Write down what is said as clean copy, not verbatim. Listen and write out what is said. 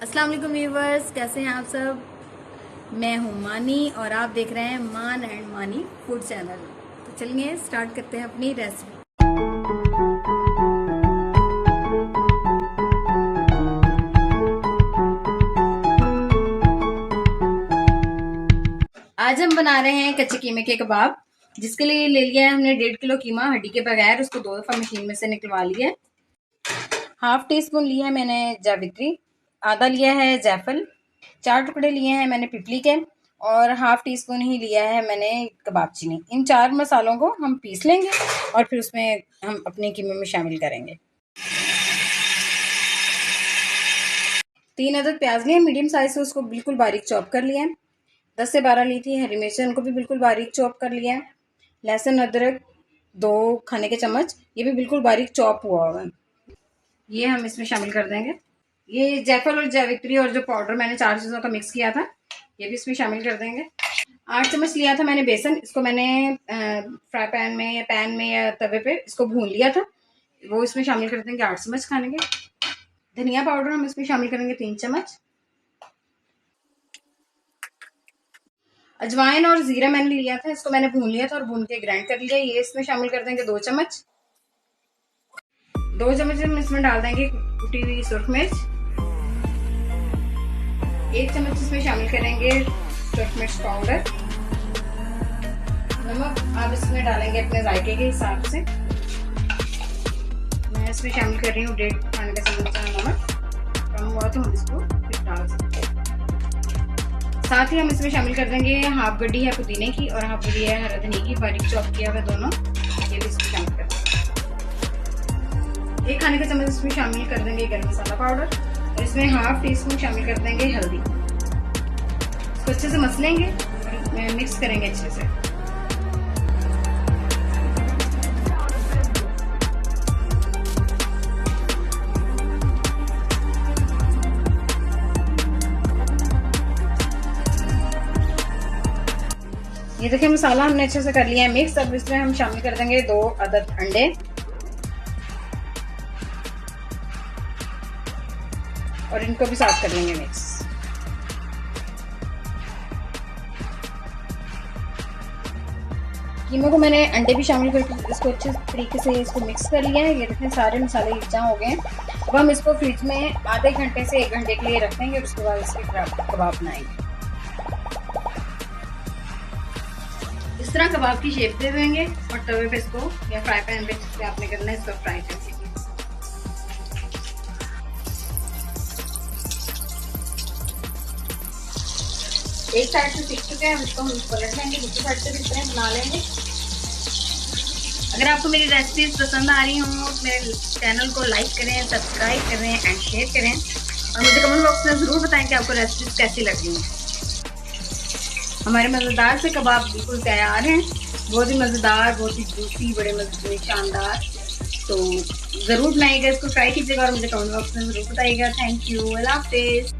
अस्सलाम वालेकुम व्यूवर्स, कैसे हैं आप सब। मैं हूं मानी और आप देख रहे हैं मान एंड मानी फूड चैनल। तो चलिए स्टार्ट करते हैं अपनी रेसिपी। आज हम बना रहे हैं कच्चे कीमे के कबाब। जिसके लिए ले लिया है हमने 1.5 किलो कीमा हड्डी के बगैर। उसको 2 दफ़ा मशीन में से निकलवा लिया है। हाफ टी स्पून लिया है मैंने जावित्री, आधा लिया है जायफल, 4 टुकड़े लिए हैं मैंने पिपली के और हाफ टी स्पून ही लिया है मैंने कबाब चीनी। इन 4 मसालों को हम पीस लेंगे और फिर उसमें हम अपने कीमे में शामिल करेंगे। 3 अदद प्याज लिए मीडियम साइज से, उसको बिल्कुल बारीक चॉप कर लिया है। 10 से 12 ली थी हरी मिर्चें, उनको भी बिल्कुल बारीक चॉप कर लिया है। लहसुन अदरक 2 खाने के चम्मच, ये भी बिल्कुल बारीक चॉप हुआ होगा, ये हम इसमें शामिल कर देंगे। ये जायफल और जावित्री और जो पाउडर मैंने 4 चीज़ों का मिक्स किया था, ये भी इसमें शामिल कर देंगे। 8 चम्मच लिया था मैंने बेसन, इसको मैंने फ्राई पैन में या पैन में या तवे पे इसको भून लिया था, वो इसमें शामिल कर देंगे 8 चम्मच खाने के। धनिया पाउडर हम इसमें शामिल करेंगे 3 चम्मच। अजवाइन और जीरा मैंने लिया था, इसको मैंने भून लिया था और भून के ग्राइंड कर लिया, ये इसमें शामिल कर देंगे 2 चम्मच। 2 चम्मच हम इसमें डाल देंगे कुटी हुई सुरख मिर्च। 1 चम्मच इसमें शामिल करेंगे सुरख मिर्च पाउडर। नमक आप इसमें डालेंगे अपने जायके के हिसाब से। मैं इसमें शामिल कर रही हूँ 1.5 खाने का चम्मच नमक, कम हुआ तो हम इसको फिर डाल सकते हैं। साथ ही हम इसमें शामिल कर देंगे हाफ गड्डी है पुदीने की और हाफ गड्डी है हरा धनिया की, बारीक चॉप किया हुआ दोनों, ये भी इसमें शामिल कर देंगे। 1 खाने का चम्मच इसमें शामिल कर देंगे गरम मसाला पाउडर और इसमें हाफ टी स्पून शामिल कर देंगे हल्दी। इसको अच्छे से मसलेंगे और मिक्स करेंगे अच्छे से। ये देखिए मसाला हमने अच्छे से कर लिया है मिक्स। अब इसमें हम शामिल कर देंगे 2 अदद अंडे और इनको भी साफ कर लेंगे मिक्स। कीमे को मैंने अंडे भी शामिल करके इसको अच्छे तरीके से इसको मिक्स कर लिया है। ये देखें सारे मसाले यकजा हो गए हैं। अब हम इसको फ्रिज में आधे घंटे से 1 घंटे के लिए रख देंगे और उसके बाद इसके कबाब बनाएंगे। इस तरह कबाब की शेप दे देंगे और तवे पे इसको या फ्राई पैन पे जिससे आपने करना है इसको फ्राई कर लीजिए। एक साइड से सीख चुके हैं, इसको हम पलट लेंगे, दूसरी साइड से भी इस तरह बना लेंगे। अगर आपको मेरी रेसिपीज पसंद आ रही हों तो मेरे चैनल को लाइक करें, सब्सक्राइब करें एंड शेयर करें और मुझे कमेंट बॉक्स में ज़रूर बताएं कि आपको रेसिपीज कैसी लग रही हैं। हमारे मज़ेदार से कबाब बिल्कुल तैयार हैं, बहुत ही मज़ेदार, बहुत ही जूसी, बड़े मज़े शानदार। तो ज़रूर बनाइएगा, इसको ट्राई कीजिएगा और मुझे कमेंट बॉक्स में ज़रूर बताइएगा। थैंक यू, अल्लाह हाफ़िज़।